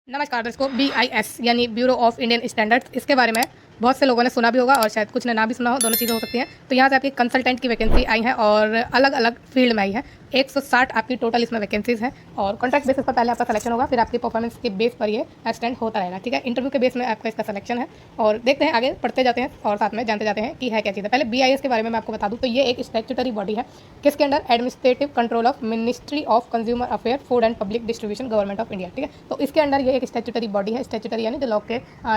नमस्कार दर्शकों, BIS यानी ब्यूरो ऑफ इंडियन स्टैंडर्ड्स, इसके बारे में बहुत से लोगों ने सुना भी होगा और शायद कुछ ने ना भी सुना हो, दोनों चीज़ें हो सकती हैं। तो यहाँ से आपकी कंसल्टेंट की वैकेंसी आई है और अलग अलग फील्ड में आई है। 160 आपकी टोटल इसमें वैकेंसीज हैं और कॉन्ट्रैक्ट बेसिस पर पहले आपका सिलेक्शन होगा, फिर आपकी परफॉर्मेंस के बेस पर ये एक्सटेंड होता रहेगा। ठीक है, इंटरव्यू के बेस में आपका इसका सिलेक्शन है और देखते हैं, आगे पढ़ते जाते हैं और साथ में जानते जाते हैं कि है क्या चीज़ है। पहले BIS के बारे में मैं आपको बता दूँ तो ये एक स्टैट्यूटरी बॉडी है, किसके under administrative control of ministry of consumer affair, food and public distribution, government of India. ठीक है, तो इसके अंडर ये एक स्टैट्यूटरी बॉडी है। स्टैट्यूटरी यानी जो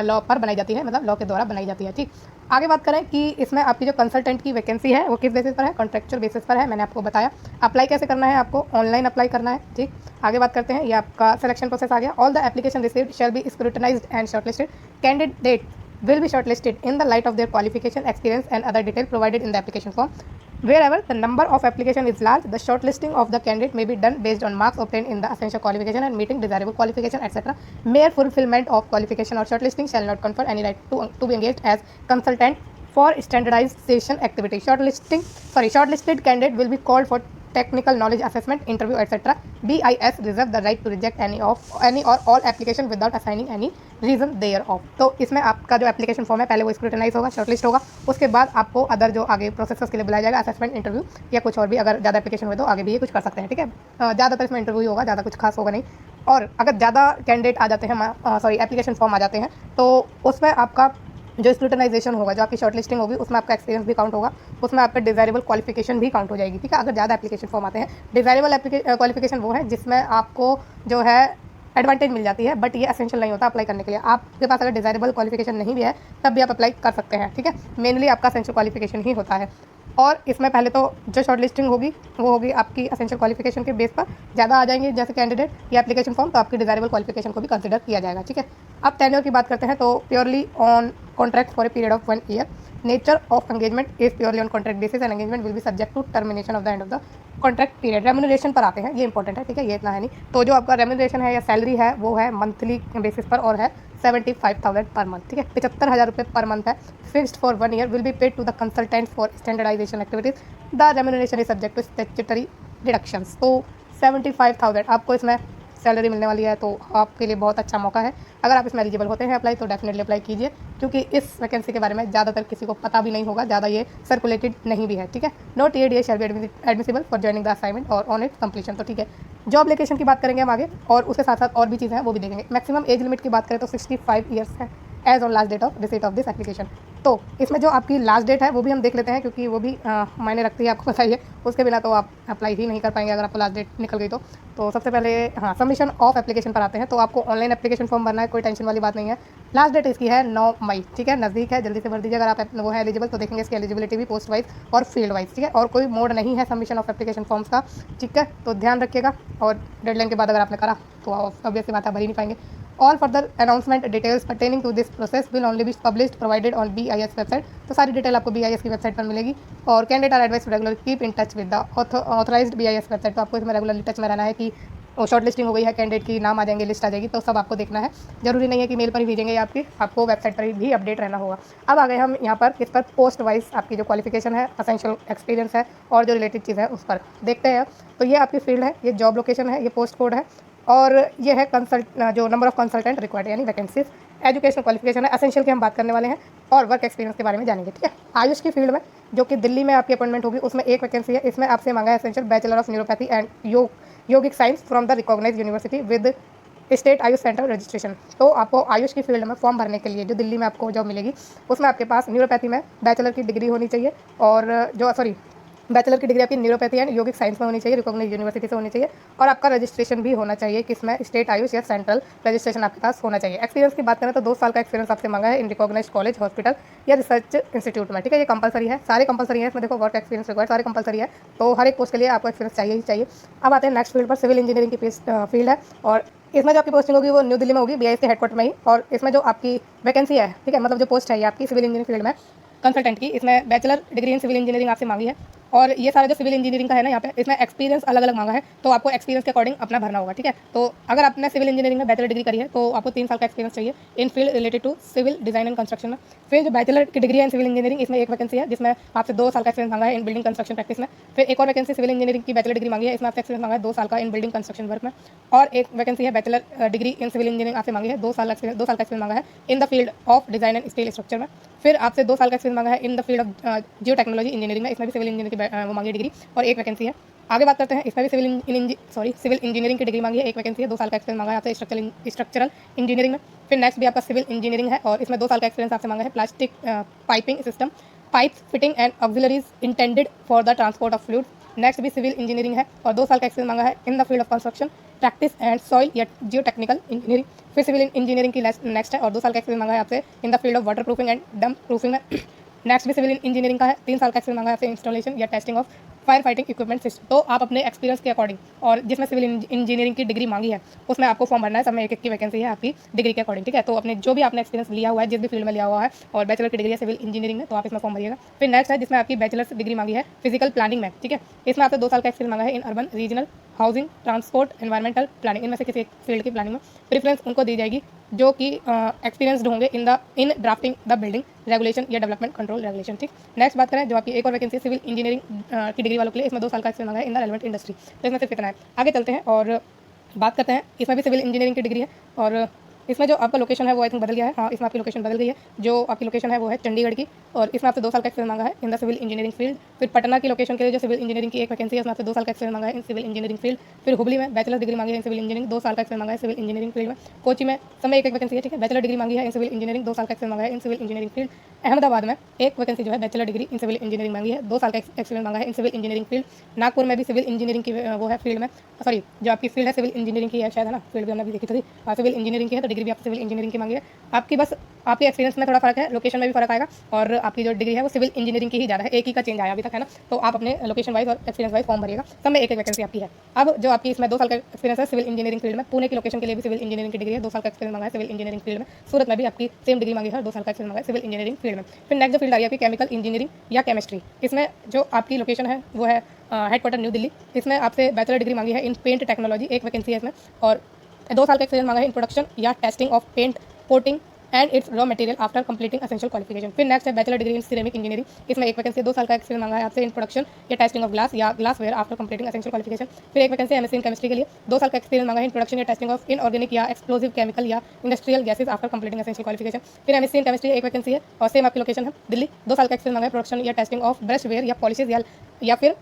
लॉ पर बनाई जाती है, मतलब लॉ के द्वारा बनाई जाती है। ठीक, आगे बात करें कि इसमें आपकी जो कंसल्टेंट की वैकेंसी है वो किस बेसिस पर है, कॉन्ट्रेक्चुअल बेसिस पर है। मैंने आपको बताया अप्लाई कैसे करना है, आपको ऑनलाइन अप्लाई करना है। ठीक, आगे बात करते हैं, ये आपका सिलेक्शन प्रोसेस आ गया। All the application received shall be scrutinised and shortlisted. Candidate will be shortlisted in the light of their qualification, experience and other detail provided in the application form. Wherever the number of application is large, the shortlisting of the candidate may be done based on marks obtained in the essential qualification and meeting desirable qualification, etc. Mere fulfillment of qualification or shortlisting shall not confer any right to be engaged as consultant for standardization activity. Shortlisted candidate will be called for technical knowledge assessment, interview, etc. BIS reserve the right to reject any or all application without assigning any reason thereof. तो इसमें आपका जो application form है पहले वो scrutinise होगा, shortlist होगा, उसके बाद आपको अदर जो आगे प्रोसेस के लिए बुलाया जाएगा, असेसमेंट, इंटरव्यू या कुछ और भी। अगर ज़्यादा एप्लीकेशन हुए तो आगे भी ये कुछ कर सकते हैं। ठीक है, ज़्यादातर इसमें इंटरव्यू होगा, ज़्यादा कुछ खास होगा नहीं। और अगर ज़्यादा कैंडिडेट आ जाते हैं, एप्लीकेशन फॉर्म आ जाते हैं, तो उसमें आपका जो स्क्रूटनाइजेशन होगा, जो आपकी शॉर्टलिस्टिंग होगी, उसमें आपका एक्सपीरियंस भी काउंट होगा, उसमें आपका डिज़ायरेबल क्वालिफिकेशन भी काउंट हो जाएगी। ठीक है, अगर ज़्यादा एप्लीकेशन फॉर्म आते हैं, डिज़ायरेबल क्वालिफिकेशन वो है जिसमें आपको जो है एडवांटेज मिल जाती है, बट ये एसेंशियल नहीं होता अप्लाई करने के लिए। आपके पास अगर डिज़ायरेबल क्वालिफिकेशन नहीं भी है तब भी आप अप्लाई कर सकते हैं। ठीक है, मेनली आपका एसेंशियल क्वालिफिकेशन ही होता है। और इसमें पहले तो जो शॉर्टलिस्टिंग होगी वो होगी आपकी एसेंशियल क्वालिफिकेशन के बेस पर। ज़्यादा आ जाएंगे जैसे कैंडिडेट या एप्लीकेशन फॉर्म, तो आपकी डिज़ायरेबल क्वालिफिकेशन को भी कंसिडर किया जाएगा। ठीक है, अब टेन्योर की बात करते हैं तो purely on contract for a period of 1 year. Nature of engagement is purely on contract basis and engagement will be subject to termination of the end of the contract period. Remuneration पर आते हैं, ये important है। ठीक है, ये इतना है नहीं। तो जो आपका रेम्यूनरेशन है या सैलरी है वो है मंथली बेसिस पर और है 75,000 पर मंथ। ठीक है, 75,000 रुपये पर मंथ है। Fixed for 1 year, will be paid to the consultant for standardisation activities. The remuneration is subject to statutory deductions. तो 75,000 आपको इसमें सैलरी मिलने वाली है, तो आपके लिए बहुत अच्छा मौका है। अगर आप इसमें एलिजिबल होते हैं अप्लाई, तो डेफिनेटली अप्लाई कीजिए, क्योंकि इस वैकेंसी के बारे में ज़्यादातर किसी को पता भी नहीं होगा, ज़्यादा ये सर्कुलेटेड नहीं भी है। ठीक है, no TADA shall be admissible for joining the assignment और ऑन इट कंप्लीशन। तो ठीक है, जॉब लोकेशन की बात करेंगे हम आगे, और उसके साथ साथ और भी चीज़ें हैं वो भी देखेंगे। मैक्सिमम एज लिमिट की बात करें तो 65 ईयर्स है age on last date of receipt of this application. तो इसमें जो आपकी लास्ट डेट है वो भी हम देख लेते हैं, क्योंकि वो भी मायने रखती है, आपको बताइए। उसके बिना तो आप अप्लाई ही नहीं कर पाएंगे अगर आपको लास्ट डेट निकल गई तो सबसे पहले सबमिशन ऑफ एप्लीकेशन पर आते हैं। तो आपको ऑनलाइन एप्लीकेशन फॉर्म भरना है, कोई टेंशन वाली बात नहीं है। लास्ट डेट इसकी है 9 मई। ठीक है, नज़दीक है, जल्दी से भर दीजिए। अगर आप वो है एलिजिबल तो देखेंगे इसकी एलिजिबिलिटी भी पोस्ट वाइज और फील्ड वाइज। ठीक है, और कोई मोड नहीं है सबमिशन ऑफ एप्लीकेशन फॉर्म्स का। ठीक है, तो ध्यान रखिएगा। और डेडलाइन के बाद अगर आपने करा तो ऑब्वियसली बात आप भर ही नहीं पाएंगे। All further announcement details pertaining to this process will only be published provided on BIS website। तो सारी डिटेल आपको BIS की वेबसाइट पर मिलेगी। और candidate are advise to regular keep in touch with the authorised BIS website. तो आपको इसमें रेगुलरली टच में रहना है कि शॉर्ट लिस्टिंग हो गई है, कैंडिडेट की नाम आ जाएंगे, लिस्ट आ जाएगी, तो सब आपको देखना है। जरूरी नहीं है कि मेल पर ही भेजेंगे आपको वेबसाइट पर भी अपडेट रहना होगा। अब आ गए हम यहाँ पर किस पर, पोस्ट वाइज आपकी जो क्वालिफिकेशन है, असेंशियल एक्सपीरियंस है और जो रिलेटेड चीज़ है उस पर देखते हैं। तो ये आपकी फील्ड है, ये जॉब लोकेशन है, ये पोस्ट कोड है, और ये है जो नंबर ऑफ कंसल्टेंट रिक्वायर्ड यानी वैकेंसीज। एजुकेशनल क्वालिफिकेशन है, एसेंशियल के हम बात करने वाले हैं, और वर्क एक्सपीरियंस के बारे में जानेंगे। ठीक है, आयुष की फील्ड में जो कि दिल्ली में आपकी अपॉइंटमेंट होगी, उसमें एक वैकेंसी है। इसमें आपसे मांगा है essential bachelor of neuropathy and yogic science from the recognised university with state AYUSH centre registration. तो आपको आयुष की फील्ड में फॉर्म भरने के लिए जो दिल्ली में आपको जॉब मिलेगी, उसमें आपके पास न्यूरोपैथी में बैचलर की डिग्री होनी चाहिए, और बैचलर की डिग्री आपकी न्यूरोपैथी एंड योगिक साइंस में होनी चाहिए, रिकॉग्नाइज्ड यूनिवर्सिटी से होनी चाहिए, और आपका रजिस्ट्रेशन भी होना चाहिए, किसमें, स्टेट आयुष या सेंट्रल रजिस्ट्रेशन आपके पास होना चाहिए। एक्सपीरियंस की बात करें तो 2 साल का एक्सपीरियंस आपसे मांगा है इन रिकॉग्नाइज्ड कॉलेज, हॉस्पिटल या रिसर्च इंस्टीट्यूट में। ठीक है, ये कंपलसरी है, सारे कंपलसरी है। इसमें देखो वर्क एक्सपीरियंस रिक्वायर्ड, सारे कंपलसरी है, तो हर एक पोस्ट के लिए आपको एक्सपीरियंस चाहिए ही चाहिए। अब आते हैं नेक्स्ट फील्ड पर, सिविल इंजीनियरिंग की फील्ड है, और इसमें जो आपकी पोस्टिंग होगी वो न्यू दिल्ली में होगी, BIS के हेडक्वार्टर में ही। और इसमें जो आपकी वैकेंसी है, ठीक है, मतलब जो पोस्ट है ये आपकी सिविल इंजीनियरिंग फील्ड में कंसल्टेंट की, इसमें bachelor degree in civil engineering आपसे मांगी है। और ये सारा जो सिविल इंजीनियरिंग का है ना यहाँ पे, इसमें एक्सपीरियंस अलग अलग मांगा है, तो आपको एक्सपीरियंस के अकॉर्डिंग अपना भरना होगा, ठीक है। तो अगर आपने सिविल इंजीनियरिंग में बैचलर डिग्री करी है तो आपको 3 साल का एक्सपीरियंस चाहिए in field related to civil design and construction में। फिर जो बैचलर की डिग्री है इन सिविल इंजीनियरिंग, इसमें एक वैकेंसी है जिसमें आपसे 2 साल का एक्सपीरियंस मांगा है इन बिल्डिंग कंस्ट्रक्शन प्रैक्टिस में। फिर एक और वैकेंसी सिविल इंजीनियरिंग की बैचलर डिग्री मांगी है, इसमें आपसे एक्सपीरियंस मांगा है 2 साल का इन बिल्डिंग कंस्ट्रक्शन वर्क में। और एक वैकेंसी है bachelor degree in civil engineering आपसे मांगी है 2 साल का एक्सपीरियंस मांगा है in the field of design and steel structure में। फिर आपसे 2 साल का एक्सपीरियंस मांगा है in the field of geo technology engineering में, इसमें भी सिविल इंजीनियरिंग की वो मांगी डिग्री और एक वैकेंसी है। आगे बात करते हैं, इसमें भी सिविल इंजीनियरिंग की डिग्री मांगी है, एक वैकेंसी है, 2 साल का एक्सपीरियंस मांगा है आपसे स्ट्रक्चरल इंजीनियरिंग में। फिर नेक्स्ट भी आपका सिविल इंजीनियरिंग है और इसमें 2 साल का एक्सपीरियंस आपसे मांगा है plastic piping system, pipes fitting and auxiliaries intended for the transport of fluid. Next भी सिविल इंजीनियरिंग है और 2 साल का एक्सपीरियंस मांगा है in the field of construction practice and soil या जियो टेक्निकल इंजीनियरिंग। फिर सिविल इंजीनियरिंग की नेक्स्ट है और 2 साल का एक्सपीरियंस मांगा है आपसे इन the field of water proofing and dump proofing में। नेक्स्ट भी सिविल इंजीनियरिंग का है, 3 साल का एक्सपीरियंस मांगा है आपसे इंस्टॉलेशन या testing of fire fighting equipment system. तो आप अपने एक्सपीरियंस के अकॉर्डिंग और जिसमें सिविल इंजीनियरिंग की डिग्री मांगी है उसमें आपको फॉर्म भरना है, सब में एक की वैकेंसी है आपकी डिग्री के अकॉर्डिंग, ठीक है। तो अपने जो भी आपने एक्सपीरियंस लिया हुआ है, जिस भी फील्ड में लिया हुआ है और बैचलर की डिग्री है सिविल इंजीनियरिंग में, तो आप इसमें फॉर्म भरिएगा। फिर नेक्स्ट है जिसमें आपकी बैचलर डिग्री मांगी है फिजिकल प्लानिंग में, ठीक है। इसमें आपसे 2 साल का एक्सपीरियंस मांगा है in urban regional housing transport environmental planning. इनमें से किसी एक फील्ड की प्लानिंग में प्रेफरेंस उनको दी जाएगी जो कि एक्सपीरियंसड होंगे in drafting the building regulation या डेवलपमेंट कंट्रोल रेगुलेशन, ठीक। नेक्स्ट बात करें जो आपकी एक और वैकेंसी सिविल इंजीनियरिंग की डिग्री वालों के लिए, इसमें 2 साल का एक्सपीरियंस मांगा है इन द रेलेवेंट इंडस्ट्री। तो इसमें सिर्फ इतना है। आगे चलते हैं और बात करते हैं, इसमें भी सिविल इंजीनियरिंग की डिग्री है और इसमें जो आपका लोकेशन है वो आई थिंक बदल गया है, हाँ इसमें आपकी लोकेशन बदल गई है, जो आपकी लोकेशन है वो है चंडीगढ़ की और इसमें आपसे 2 साल का एक्सपीरियंस मांगा है in the civil engineering field. फिर पटना की लोकेशन के लिए जो सिविल इंजीनियरिंग की एक वैकेंसी है उसमें आपसे 2 साल का एक्सपीरियंस मांगा है इन सिविल इंजीनियरिंग फील्ड। फिर हुबली में बैचलर डिग्री मांगी है इन सिविल इंजीनियरिंग, 2 साल का एक्सपीरियंस मांगा है सिविल इंजीनियरिंग फील्ड में। कोची में समय एक वैकेंसी है, ठीक है, बैचलर डिग्री मांगी है इन सिविल इंजीनियरिंग, 2 साल का एक्सपीरियंस मांगा है in civil engineering field. Ahmedabad में एक वैकेंसी जो है bachelor degree in civil engineering मांगी है, 2 साल का एक्सपीरियंस मांगा है in civil engineering field. Nagpur में भी सिविल इंजीनियरिंग की वो है फील्ड में, सॉरी जो आपकी फील्ड है सिविल इंजीनियरिंग की है शायद, है ना, फील्ड भी हमने भी देखी थी, सिविल इंजीनियरिंग की है, तो डिग्री भी आपको सिविल इंजीनियरिंग की मांगी है। आपकी बस आपके एक्सपीरियंस में थोड़ा फर्क है, लोकेशन में भी फर्क आएगा और आपकी जो डिग्री है वो सिविल इंजीनियरिंग की ही ज़्यादा है, एक ही का चेंज आया अभी तक, है ना। तो आप अपने लोकेशन वाइज और एक्सपीरियंस वाइज फॉर्म भरिएगा, सब में एक वैकेंसी आपकी है। अब जो आपकी इसमें 2 साल का एक्सपीरियंस है सिविल इंजीनियरिंग फील्ड में, पुणे की लोकेशन के लिए भी सिविल इंजीनियरिंग की डिग्री है, 2 साल का एक्सपीरियंस मांगा है सिविल इंजीनियरिंग फील्ड में। सूरत में भी आपकी सेम डिग्री मांगी है, 2 साल का एक्सपीरियंस मांगा है सिविल इंजीनियरिंग फील्ड में। फिर नेक्स्ट जो फील्ड आ रही है आपकी केमिकल इंजीनियरिंग या केमिस्ट्री, इसमें जो आपकी लोकेशन है वो है हेडक्वार्टर न्यू दिल्ली। इसमें आपसे बैचलर डिग्री मांगी है इन पेंट टेक्नोलॉजी, एक वैकेंसी है इसमें, और 2 साल का एक्सपीरियंस मांगा है इन प्रोडक्शन या testing of paint coating and its raw material after completing essential qualification. फिर नेक्स्ट है bachelor degree in ceramic engineering, इसमें एक वैकेंसी 2 साल का एक्सपीरियंस मांगा है आपसे इन प्रोडक्शन या टेस्टिंग ऑफ ग्लास या glassware after completing essential qualification. फिर एक वैकेंसी एमएससी इन केमिस्ट्री के लिए, 2 साल का एक्सपीरियंस मांगा है इन प्रोडक्शन या टेस्टिंग ऑफ इनऑर्गेनिक या एक्सप्लोसिव केमिकल या industrial gases after completing essential qualification. फिर एमएससी इन केमिस्ट्री एक वैकेंसी है और सेम आपकी लोकेशन है दिल्ली, 2 साल का एक्सपीरियंस मांगा है प्रोडक्शन या टेस्टिंग ऑफ ब्रशवेयर या पॉलिशेज या फिर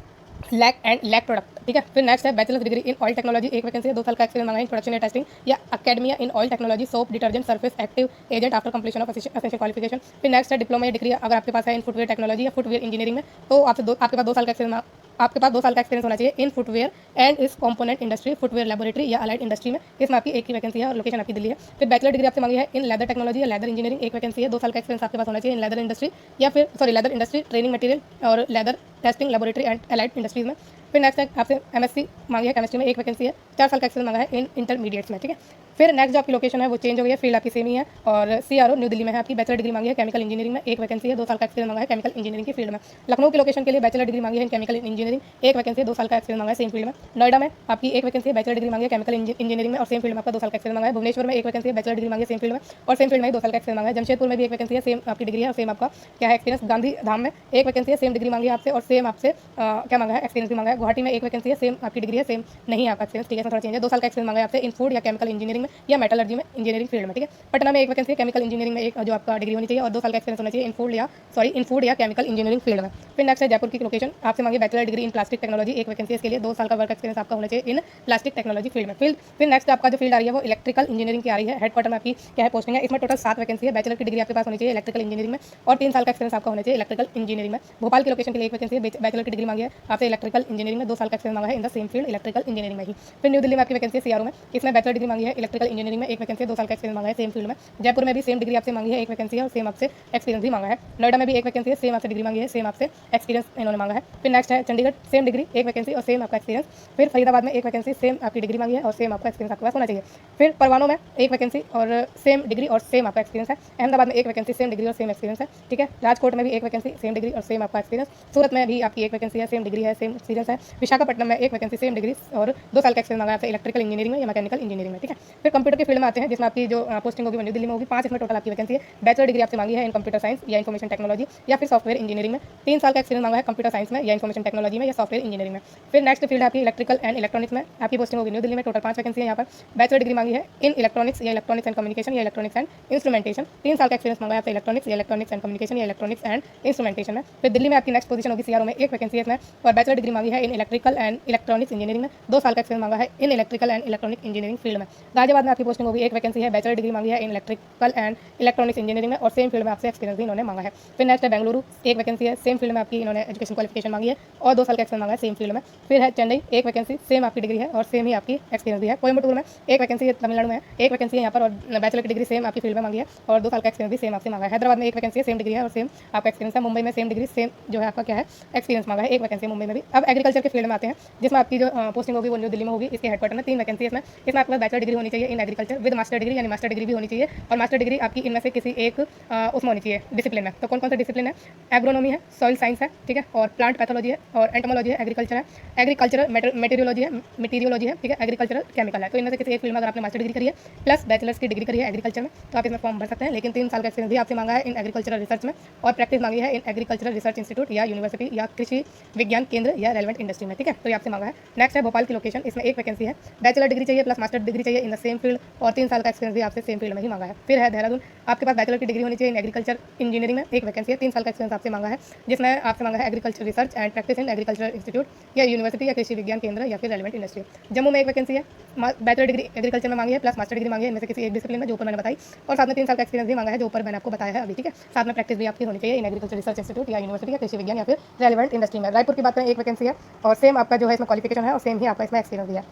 लैक एंड लैक प्रोडक्ट, ठीक है। फिर नेक्स्ट है bachelor degree in oil technology, एक वैकेंसी है, 2 साल का एक्सपीरियंस मांगा है इन प्रोडक्शन या टेस्टिंग या academia in oil technology soap detergent surface active agent after completion of essential qualification. फिर नेक्स्ट है डिप्लोमा या डिग्री अगर आपके पास है इन फुटवेयर टेक्नोलॉजी या फुटवेयर इंजीनियरिंग में, तो आपके पास 2 साल का एक्सपीरियंस होना चाहिए इन फुटवेयर एंड इस कंपोनेंट इंडस्ट्री, फुटवेयर लैबोरेटरी या अलाइड इंडस्ट्री में, इसमें आपकी एक ही वैकेंसी है और लोकेशन आपकी दिल्ली है। फिर बैचलर डिग्री आपसे मांगी है इन लेदर टेक्नोलॉजी या लेदर इंजीनियरिंग, एक वैकेंसी है, 2 साल का एक्सपीरियंस आपके पास होना चाहिए इन लेदर इंडस्ट्री या फिर लेदर इंडस्ट्री ट्रेनिंग मटेरियल और leather testing laboratory and allied industries में। फिर नेक्स्ट है आपसे एमएससी मांगी है केमिस्ट्री में, एक वैकेंसी है, 4 साल का एक्सपीरियंस मांगा है इन इंटरमीडिएट्स में, ठीक है। फिर नेक्स्ट जो आपकी लोकेशन है वो चेंज हो गई है, फील्ड आपकी सेम ही है और सीआरओ न्यू दिल्ली में है आपकी। बैचलर डिग्री मांगी है केमिकल इंजीनियरिंग में, एक वैकेंसी है, 2 साल का एक्सपीरियंस मांगा है केमिकल इंजीनियरिंग की फील्ड में। लखनऊ की लोकेशन के लिए बैचलर डिग्री मांगी है इन केमिकल इंजीनियरिंग, एक वैकेंसी है, 2 साल का एक्सपीरियंस मांगा है सेम फील्ड में। नोएडा में आपकी एक वैकेंसी है, बैचलर डिग्री मांगी है केमिकल इंजीनियरिंग में और सेम फील्ड में आपका 2 साल का एक्सपीरियंस मांगा है। भुवनेश्वर में एक वैकेंसी है, बैचलर डिग्री मांगी है सेम फील्ड में और सेम फील्ड में 2 साल का एक्सपीरियंस मांगा है। जमशेदपुर में भी एक वैकेंसी है, सेम आपकी डिग्री है और सेम आपका क्या है एक्सपीरियंस। गांधी धाम में एक वैकेंसी है, सेम डिग्री मांगी है आपसे और सेम आपसे क्या मांगा है एक्सपीरियंस भी मांगा है। गुवाहाटी में एक वैकेंसी है, सेम आपकी डिग्री है, सेम नहीं है आपका एक्सपीरियंस, ठीक है, थोड़ा चेंज है। 2 साल का एक्सपीरियंस मांगा है आपसे इन फूड या केमिकल इंजीनियरिंग में या मेटलर्जी में इंजीनियरिंग फील्ड में, ठीक है। पटना में एक वैकेंसी है, केमिकल इंजीनियरिंग में एक जो आपका डिग्री होनी चाहिए और 2 साल का एक्सपीरियंस होना चाहिए इन फूड या केमिकल इंजीनियरिंग फील्ड में। फिर नेक्स्ट है जयपुर की लोकेशन, आपसे मांगी बैचलर डिग्री इन प्लास्टिक टेक्नोलॉजी, एक वैकेंसी इसके लिए, 2 साल का वर्क एक्सपीरियंस आपका होना चाहिए इन प्लास्टिक टेक्नोलॉजी फील्ड में। फिर नेक्स्ट आपका जो फील्ड आ रही है वो इलेक्ट्रिकल इंजीनियरिंग की आ रही है, हेडक्वार्टर में आपकी क्या है पोस्टिंग है, इसमें टोटल 7 वैकेंसी है। बैचलर की डिग्री आपके पास होनी चाहिए इलेक्ट्रिकल इंजीनियरिंग में और 3 साल का एक्सपीरियंस आपका होना चाहिए इलेक्ट्रिकल इंजीनियरिंग में। भोपाल की लोकेशन के लिए एक वैकेंसी है, बैचलर की डिग्री मांगी है आपसे इलेक्ट्रिकल इंजीनियरिंग में, 2 साल का एक्सपीरियंस मांगा है in the same field electrical engineering में ही। फिर न्यू दिल्ली में आपकी वैकेंसी है सीआरओ में, इसमें बैचलर डिग्री मांगी है इलेक्ट्रिकल इंजीनियरिंग में एक वैकेंसी है, 2 साल का एक्सपीरियंस मांगा है सेम फील्ड में। जयपुर में भी सेम डिग्री आपसे मांगी है, एक वैकेंसी है और सेम आपसे एक्सपीरियंस भी मांगा है। नोएडा में भी एक वैकेंसी है, सेम आपसे डिग्री मांगी है, सेम आपसे एक्सपीरियंस इन्होंने मांगा है। फिर नेक्स्ट है चंडीगढ़, सेम डिग्री, एक वैकेंसी और सेम आपका एक्सपीरियंस। फिर फरीदाबाद में एक वैकेंसी, सेम आपकी डिग्री मांगी है और सेम आपका एक्सपीरियंस आपके पास होना चाहिए। फिर परवाणों में एक वैकेंसी और सेम डिग्री और सेम आपका एक्सपीरियंस है। अहमदाबाद में एक वैकेंसी, सेम डिग्री और सेम एक्सपीरियंस है, ठीक है। राजकोट में भी एक वैकेंसी, सेम डिग्री और सेम आपका एक्सपीरियंस। सूरत में भी आपकी एक वैकेंसी है, सेम डिग्री है, सेम एक्सपीरियंस है। विशाखापट्टनम में एक वैकेंसी, सेम डिग्री और 2 साल का एक्सपीरियंस मांगा है इलेक्ट्रिकल इंजीनियरिंग में या मैकेनिकल इंजीनियरिंग में, ठीक है। फिर कंप्यूटर की फील्ड में आते हैं, जिसमें आपकी जो पोस्टिंग होगी वो न्यू दिल्ली में होगी। 5 इसमें टोटल आपकी वैकेंसी है। बैचलर डिग्री आपसे मांगी है इन कंप्यूटर साइंस या इन्फॉर्मेशन टेक्नोलॉजी या फिर सॉफ्टवेयर इंजीनियरिंग में। 3 साल का एक्सपीरियंस मांगा है कंप्यूटर साइंस में या इन्फॉर्मेशन टेक्नोलॉजी में या सॉफ्टवेयर इंजीनियरिंग में। फिर नेक्स्ट फील्ड है आपकी इलेक्ट्रिकल एंड इलेक्ट्रॉनिक्स में, आपकी पोस्टिंग होगी न्यू दिल्ली में। टोटल 5 वैकेंसी है यहाँ पर। बैचलर डिग्री मांगी है इन इलेक्ट्रॉनिक्स या इलेक्ट्रॉनिक्स एंड कम्युनिकेशन या इलेक्ट्रॉनिक्स एंड इंस्ट्रूमेंटेशन। 3 साल का एक्सपीरियंस मांगा है आपसे इलेक्ट्रॉनिक्स या इलेक्ट्रॉनिक्स एंड कम्युनिकेशन या इलेक्ट्रॉनिक्स एंड इंस्ट्रूमेंटेशन में। फिर दिल्ली में आपकी नेक्स्ट पोजीशन होगी सीआरओ में, एक वैकेंसी है इसमें और बैचलर डिग्री मांगी है in electrical and electronics engineering में। 2 साल का एक्सपीरियंस मांगा है in electrical and electronic engineering field में। गाजियाबाद में आपकी पोस्टिंग होगी, एक वैकेंसी है, बैचलर डिग्री मांगी है in electrical and electronics engineering में और सेम फील्ड में आपसे एक्सपीरियंस भी इन्होंने मांगा है। फिर नेक्स्ट है बेंगलुरु, एक वैकेंसी है, सेम फील्ड में आपकी इन्होंने एजुकेशन क्वालिफिकेशन मांगी है और 2 साल का एक्सपीरियंस मांगा है सेम फील्ड में। फिर है चेन्नई, एक वैकेंसी, सेम आपकी डिग्री है और सेम ही आपकी एक्सपीरियंस भी है। कोयम्बटूर में एक वैकेंसी है, तमिलनाडु में एक वैकेंसी है यहाँ पर और बैचलर की डिग्री सेम आपकी फील्ड में मांगी है और 2 साल का एक्सपीरियंस भी सेम आपसे मांगा है। हैदराबाद में एक वैकेंसी है, सेम डिग्री है और सेम आपका एक्सपीरियंस है। मुंबई में सेम डिग्री, सेम जो है आपका क्या है एक्सपीरियंस मांगा है, एक वैकेंसी मुंबई में भी। अब एग्रीकल्चर के फील्ड में आते हैं, जिसमें आपकी जो पोस्टिंग होगी वो न्यू दिल्ली में होगी। इसके हेडक्वार्टर में 3 वैकेंसी है इसमें आपके पास बैचलर डिग्री होनी चाहिए in agriculture with master degree, यानी मास्टर डिग्री भी होनी चाहिए और मास्टर डिग्री आपकी इनमें से किसी एक उसमें होनी चाहिए डिसिप्लिन में। तो कौन कौन सा डिसिप्लिन है? एग्रोनॉमी है, सॉइल साइंस है, ठीक है, और प्लांट पैथोलॉजी है और एंटोमोलॉजी है, एग्रीकल्चर है, एग्रीकल्चरल मेटीरियोलॉजी है, ठीक है, एग्रीकल्चरल केमिकल है। तो इनमें से किसी एक फील्ड में अगर आपने मास्टर डिग्री करी है प्लस बैचलर्स की डिग्री करी है एग्रीकल्चर में तो आप इसमें फॉर्म भर सकते हैं। लेकिन 3 साल का एक्सपीरियंस भी आपसे मांगा है इन एग्रीकल्चरल रिसर्च में और प्रैक्टिस मांगी है इन एग्रीकल्चरल रिसर्च इंस्टीट्यूट या यूनिवर्सिटी या कृषि विज्ञान केंद्र या रेलेवेंट इंडस्ट्री में, ठीक है। तो ये आपसे मांगा है। नेक्स्ट है भोपाल की लोकेशन, इसमें एक वैकेंसी है, बैचलर डिग्री चाहिए प्लस मास्टर डिग्री चाहिए इन द सेम फील्ड और 3 साल का एक्सपीरियंस भी आपसे सेम फील्ड में ही मांगा है। फिर है देहरादून, आपके पास बैचलर की डिग्री होनी चाहिए इन एग्रीकल्चर इंजीनियरिंग में, एक वैकेंसी है, 3 साल का एक्सपीरियंस आपसे मांगा है, जिसमें आपसे मांगा है agriculture research and practice in agriculture institute या यूनिवर्सिटी या कृषि विज्ञान केंद्र या फिर रेलेवेंट इंडस्ट्री। जम्मू में एक वैकेंसी है, बैचलर डिग्री एग्रीकल्चर में मांगी है प्लस मास्टर डिग्री मांगी है इनमें से किसी एक डिसिप्लिन में जो ऊपर मैंने बताई और साथ में 3 साल का एक्सपीरियंस भी मांगा है जो ऊपर मैंने आपको बताया है अभी, ठीक है। साथ में प्रैक्टिस भी आपकी होनी चाहिए इन एग्रीकल्चर रिसर्च इंस्टीट्यूट या यूनिवर्सिटी या कृषि विज्ञान या फिर रेलेवेंट इंडस्ट्री में। रायपुर की बात करें, एक वैकेंसी है और सेम आपका जो है इसमें क्वालिफिकेशन है और सेम ही आपका इसमें एक्सपीरियंस भी है।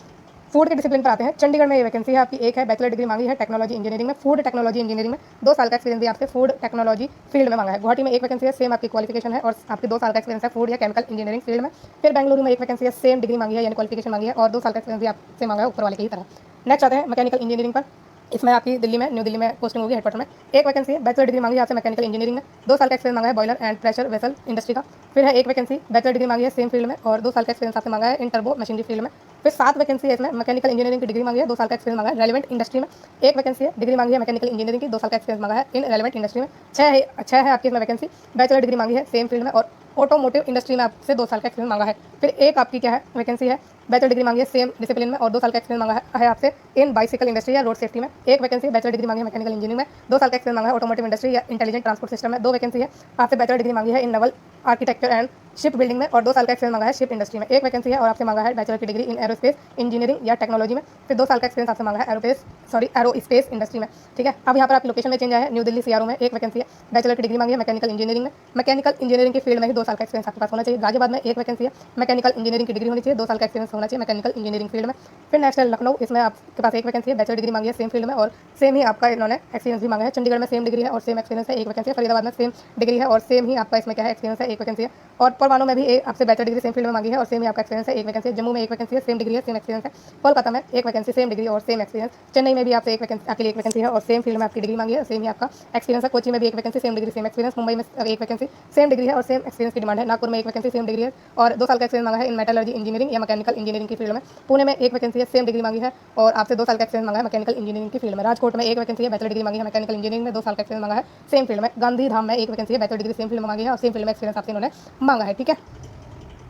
फूड के डिसिप्लिन पर आते हैं, चंडीगढ़ में ये वैकेंसी है आपकी, एक है, बैचलर डिग्री मांगी है टेक्नोलॉजी इंजीनियरिंग में, फूड टेक्नोलॉजी इंजीनियरिंग में, 2 साल का एक्सपीरियंस भी आपसे फूड टेक्नोलॉजी फील्ड में मांगा है। गुवाहाटी में एक वैकेंसी है, सेम आपकी क्वालिफिकेशन है और आपके 2 साल का एक्सपीरियंस है फूड या केमिकल इंजीनियरिंग फील्ड में। फिर बेंगलुरु में एक वैकेंसी है, सेम डिग्री मांगी है यानी क्वालिफिकेशन मांगी है और 2 साल का एक्सपीरियंस भी आपसे मांगा है ऊपर वाले की ही तरह। नेक्स्ट आते हैं मैकेनिकल इंजीनियरिंग पर, इसमें आपकी दिल्ली में न्यू दिल्ली में पोस्टिंग होगी हेडक्वार्टर में, एक वैकेंसी है, बैचलर डिग्री मांगी है आपसे मैकेनिकल इंजीनियरिंग में, 2 साल का एक्सपीरियंस मांगा है boiler and pressure vessel industry का। फिर है एक वैकेंसी, बैचलर डिग्री मांगी है सेम फील्ड में और 2 साल का एक्सपीरियंस आपसे मांगा है इन टर्बो मशीनरी फील्ड में। फिर 7 वैकेंसी है इसमें, मैकेनिकल इंजीनियरिंग की डिग्री मांगी है, 2 साल का एक्सपीरियंस मांगा है रेलेवेंट इंडस्ट्री में। एक वैकेंसी है, डिग्री मांगी है मैकेनिकल इंजीनियरिंग की, 2 साल का एक्सपीरियंस मांगा है इन रेलेवेंट इंडस्ट्री में। 6 है आपकी इसमें वैकेंसी, बैचलर डिग्री मांगी है सेम फील्ड में और ऑटोमोटिव इंडस्ट्री में आपसे 2 साल का एक्सपीरियंस मांगा है। फिर एक आपकी क्या है वैकेंसी है, बैचलर डिग्री मांगी है सेम डिसिप्लिन में और 2 साल का एक्सपीरियंस मांगा है आपसे इन बाइसिकल इंडस्ट्री या रोड सेफ्टी में। एक वैकेंसी, बैचलर डिग्री मांगी है मैकेनिकल इंजीनियरिंग में, 2 साल का एक्सपीरियंस मांगा है ऑटोमोटिव इंडस्ट्री या इंटेलिजेंट ट्रांसपोर्ट सिस्टम में। 2 वैकेंसी है, आपसे बैचलर डिग्री मांगी है in naval architecture and ship building में और 2 साल का एक्सपीरियंस मांगा है शिप इंडस्ट्री में। एक वैकेंसी है और आपसे मांगा है बैचलर की डिग्री इन एरोस्पेस इंजीनियरिंग या टेक्नोलॉजी में। फिर 2 साल का एक्सपीरियंस आपसे मांगा है एरोस्पेस इंडस्ट्री में, ठीक है। अब यहाँ पर आपकी लोकेशन में चेंज है, न्यू दिल्ली सीआरओ में एक वैकेंसी है, बैचलर की डिग्री मांगी है मैकेनिकल इंजीनियरिंग में, मैकेनिकल इंजीनियरिंग की फील्ड में ही 2 साल का एक्सपीरियंस आपके पास होना चाहिए। गाजियाबाद में एक वैकेंसी है, मैकेनिकल इंजीनियरिंग की डिग्री होनी चाहिए, 2 साल का एक्सपीरियंस होना चाहिए मैकेनिकल इंजीनियरिंग फील्ड में। फिर नेक्स्ट है लखनऊ, इसमें आपके पास एक वैकेंसी है, बैचलर डिग्री मांगी है सेम फील्ड में और सेम ही आपका इन्होंने एक्सपीरियंस भी मांगा है। चंडीगढ़ में सेम डिग्री है और सेम एक्सपीरियंस है, एक वैकेंसी है। फरीदाबाद में सेम डिग्री है और सेम ही आपका इसमें क्या है एक्सपीरियंस है, एक वैकेंसी है। और परवाणु में भी आपसे बैचलर डिग्री सेम फील्ड में मांगी है और सेम ही आपका एक्सपीरियंस है, एक वैकेंसी है। जम्मू में एक वैकेंसी है, सेम डिग्री है, सेम एक्सपीरियंस है। कोलकाता में एक वैकेंसी, सेम डिग्री और सेम एक्सपीरियंस। चेन्नई में भी आपसे एक वैकेंसी, आपके लिए एक वैकेंसी है और सेम फील्ड में आपकी डिग्री मांगी है, सेम ही आपका एक्सपीरियंस है। कोची में भी एक vacancy, same degree same experience. Mumbai में एक वैकेंसी, सेम डिग्री है और सेम एक्सपीरियंस की डिमांड है। नागपुर में एक वैकेंसी, सेम डिग्री है और 2 साल का एक्सपीरियंस मांगा है इन मेटलर्जी इंजीनियरिंग या मैकेनिकल इंजीनियरिंग की फील्ड में। पुणे में एक वैकेंसी है, सेम डिग्री मांगी है और आपसे 2 साल का एक्सपीरियंस मांगा है मैकेनिकल इंजीनियरिंग की फील्ड में। राजकोट में एक वैकेंसी है, बैचलर डिग्री मांगी है मैकेनिकल इंजीनियरिंग में, 2 साल का एक्सपीरियंस मांगा है सेम फील्ड में। गांधीधाम में एक वैकेंसी है, बैचलर डिग्री सेम फील्ड में मांगी है और सेम फील्ड में एक्सपीरियंस आपसे इन्होंने मांगा है, ठीक है।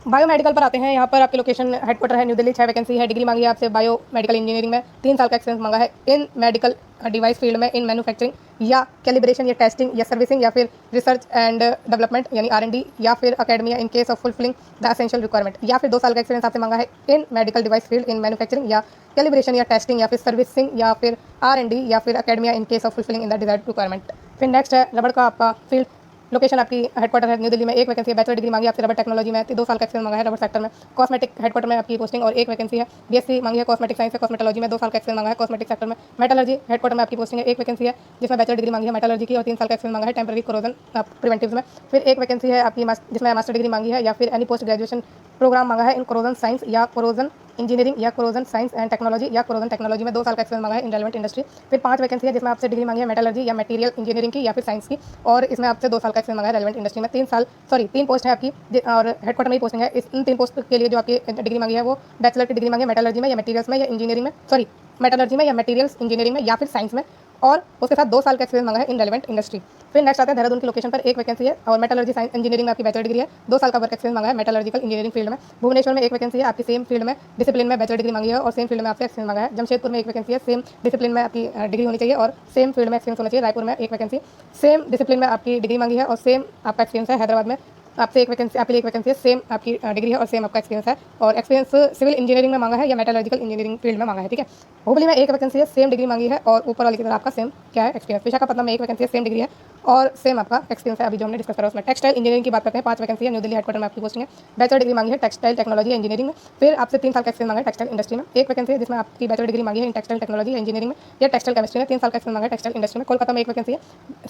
बायोमेडिकल पर आते हैं, यहाँ पर आपकी लोकेशन हेडक्वार्टर है न्यू दिल्ली, 6 वैकेंसी है, डिग्री मांगी है आपसे बायोमेडिकल इंजीनियरिंग में, 3 साल का एक्सपीरियंस मांगा है इन मेडिकल डिवाइस फील्ड में, इन मैन्युफैक्चरिंग या कैलिब्रेशन या टेस्टिंग या सर्विसिंग या फिर रिसर्च एंड डेवलपमेंट यानी R&D या फिर academia in case of fulfilling the essential requirement. या फिर 2 साल का एक्सपीरियंस आपसे मांगा है इन medical device field, in manufacturing या कैलिब्रेशन या टेस्टिंग या फिर सर्विसिंग या फिर R&D या फिर academia in case of fulfilling in the desired requirement. फिर नेक्स्ट है रबड़ का आपका फील्ड, लोकेशन आपकी हेडक्वार्टर है न्यू दिल्ली में, एक वैकेंसी है। बैचलर डिग्री मांगी आपसे रबर टेक्नोलॉजी में, 2 साल का एक्सपीरियंस मांगा है रबर सेक्टर में। कॉस्मेटिक हेडक्वार्टर में आपकी पोस्टिंग और एक वैकेंसी है। बीएससी मांगी है कॉस्मेटिक साइंस है कॉस्मेटोलॉजी में, 2 साल का एक्सपीरियंस मांगा है कॉस्मेटिक सेक्टर में। मेटलर्जी हेडक्वार्टर में आपकी पोस्टिंग है, एक वैकेंसी है जिसमें बैचलर डिग्री मांगी है मेटलर्जी की और 3 साल का एक्सपीरियंस मांगा है टेम्पररी कोरोजन प्रिवेंटिव्स में। फिर एक वैकेंसी है आपकी जिसमें मास्टर डिग्री मांगी है या फिर एनी पोस्ट ग्रेजुएशन प्रोग्राम मांगा है इन कोरोजन साइंस या कोरोजन इंजीनियरिंग या कोरोजन साइंस एंड टेक्नोलॉजी या कोरोजन टेक्नोलॉजी में, 2 साल का एक्सपीरियंस मांगा है इन रेलेवेंट इंडस्ट्री। फिर 5 वैकेंसी है जिसमें आपसे डिग्री मांगी है मेटलर्जी या मटेरियल इंजीनियरिंग की या फिर साइंस की और इसमें आपसे 2 साल का एक्सपीरियंस मांगा है रेलेवेंट इंडस्ट्री में। 3 पोस्ट है आपकी और हेडक्वार्टर में ही पोस्टिंग है। इन 3 पोस्ट के लिए जो आपकी डिग्री मांगी है वो बैचलर की डिग्री मांगी है मेटलर्जी में या मटेरियल्स में या इंजीनियरिंग में, मेटलर्जी में या मटेरियल्स इंजीनियरिंग में या फिर साइंस में और उसके साथ 2 साल का एक्सपीरियंस मांगा है इन रेलेवेंट इंडस्ट्री। फिर नेक्स्ट आता है देहरादून की लोकेशन पर एक वैकेंसी है और मेटलर्जी साइंस इंजीनियरिंग में आपकी बैचलर डिग्री है, 2 साल का वर्क एक्सपीरियंस मांगा है मेटलर्जिकल इंजीनियरिंग फील्ड में। भुवनेश्वर में एक वैकेंसी है आपकी सेम फील्ड में डिसिप्लिन में बैचलर डिग्री मांगी है और सेम फील्ड में आपसे एक्सपीरियंस मांगा है। जमशेदपुर में एक वैकेंसी है, सेम डिसिप्लिन में आपकी डिग्री होनी चाहिए और सेम फील्ड में एक्सपीरियंस होना चाहिए। रायपुर में एक वैकेंसी, सेम डिसिप्लिन में आपकी डिग्री मांगी है और सेम आपका एक्सपीरियंस है। हैदराबाद में आपसे एक वैकेंसी आपके लिए एक वैकेंसी है, सेम आपकी डिग्री है और सेम आपका एक्सपीरियंस है और एक्सपीरियंस सिविल इंजीनियरिंग में मांगा है या मेटलर्जिकल इंजीनियरिंग फील्ड में मांगा है। ठीक है, हुबली में एक वैकेंसी है, सेम डिग्री मांगी है और ऊपर वाली की तरह आपका सेम क्या है एक्सपीरियंस। विशाखापट्टनम में एक वैकेंसी है, सेम डिग्री है और सेम आपका एक्सपीरियंस है। अभी जो हमने डिस्कस करा उसमें टेक्सटाइल इंजीनियरिंग की बात करते हैं, 5 वैकेंसी है न्यू दिल्ली हेडक्वार्टर में आपकी पोस्टिंग है। बैचलर डिग्री मांगी है टेक्सटाइल टेक्नोलॉजी इंजीनियरिंग में। फिर आपसे 3 साल का एक्सपीरियंस मांगा है टेक्सटाइल इंडस्ट्री में। एक वैकेंसी है जिसमें आपकी बैचलर डिग्री मांगी है इन टेक्सटाइल टेक्नोलॉजी इंजीनियरिंग में या टेक्सटाइल केमिस्ट्री में, 3 साल का एक्सपीरियंस मांगा है टेक्सटाइल इंडस्ट्री में। कोलकाता में एक वैकेंसी है,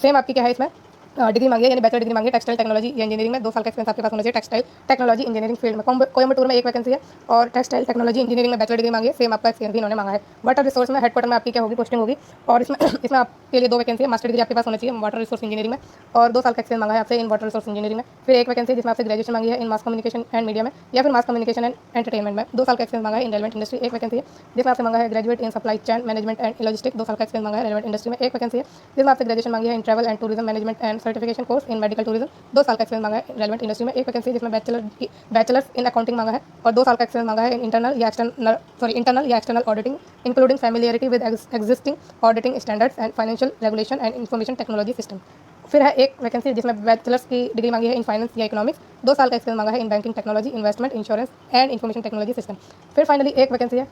सेम आपकी क्या है इसमें डिग्री मांगी है यानी बैचलर डिग्री मांगी है टेक्सटाइल टेक्नोलॉजी या इंजीनियरिंग में, 2 साल का एक्सपीरियंस आपके पास होना चाहिए टेक्सटाइल टेक्नोलॉजी इंजीनियरिंग फील्ड में। कोयम्बटूर में एक वैकेंसी है और टेक्सटाइल टेक्नोलॉजी इंजीनियरिंग में बैचलर डिग्री मांगी है, सेम आपका एक्सपीरियंस भी इन्होंने मांगा है। वाटर रिसोर्स में हेडक्वार्टर में आपकी क्या होगी पोस्टिंग होगी और इसमें आपके लिए 2 वैकेंसी है। मास्टर डिग्री आपके पास होना चाहिए वाटर रिसोर्स इंजीनियरिंग में और 2 साल का एक्सपीरियंस मांगा है आपसे इन वाटर रिसोर्स इंजीनियरिंग में। फिर एक वैकेंसी जिसमें आपसे ग्रेजुएशन मांगी है इन मास कम्युनिकेशन एंड मीडिया में या फिर मास कम्युनिकेशन एंड एंटरटेनमेंट में, 2 साल का एक्सपीरियंस मांगा है इन रेलेवेंट इंडस्ट्री। एक वैकेंसी है जिसमें आपसे मांगा है graduate in supply chain management and logistics, 2 साल का एक्सपीरियंस मांगा है रेलेवेंट इंडस्ट्री में। एक वैकेंसी है जिसमें आपसे ग्रेजुएशन मांगी है इन travel and tourism management and certification course in medical tourism, 2 साल का एक्सपीरियंस मांगा है रेलेवेंट इंडस्ट्री में। एक वैकेंसी जिसमें बैचलर्स इन अकाउंटिंग मांगा है और 2 साल का एक्सपीरियंस मांगा है इन इंटरनल या external auditing including familiarity with existing auditing standards and financial regulation and information technology system. फिर है एक वैकेंसी जिसमें बैचलर्स की डिग्री मांगी है इन फाइनेंस या इकोनॉमिक्स, 2 साल का एक्सपीरियंस मांगा है in banking technology investment insurance and information technology system. फिर फाइनली एक वैकेंसी है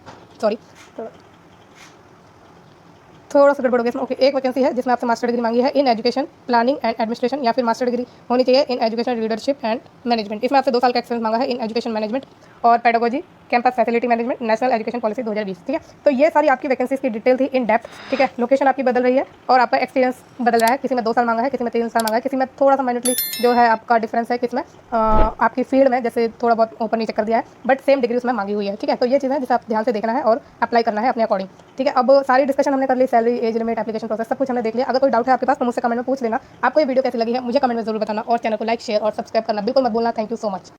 थोड़ा सा गड़बड़ हो गया इसमें। ओके, एक वैकेंसी है जिसमें आपसे मास्टर डिग्री मांगी है in education planning and administration या फिर मास्टर डिग्री होनी चाहिए in education leadership and management. इसमें आपसे 2 साल का एक्सपीरियंस मांगा है इन एजुकेशन मैनेजमेंट और pedagogy campus facility management national education policy 2020। ठीक है, तो ये सारी आपकी वैकेंसीज की डिटेल थी इन डेप्थ। ठीक है, लोकेशन आपकी बदल रही है और आपका एक्सपीरियंस बदल रहा है, किसी में 2 साल मांगा है, किसी में 3 साल मांगा है, किसी में थोड़ा सा माइनटली जो है आपका डिफरेंस है, किसमें आपकी फील्ड में जैसे थोड़ा बहुत ऊपर नीचे कर दिया है बट सेम डिग्री उसमें मांगी हुई है। ठीक है, तो ये चीज़ें जिसे आप ध्यान से देखना है और अप्लाई करना है अपने अकॉर्डिंग। ठीक है, अब सारी डिस्कशन हमने कर ली, salary age limit application process सब कुछ हमने देख लिया। अगर कोई डाउट है आपके पास तो मुझसे कमेंट में पूछ लेना। आपको ये वीडियो कैसी लगी है मुझे कमेंट में जरूर बताना और चैनल को लाइक शेयर और सब्सक्राइब करना बिल्कुल मत भूलना। Thank you so much.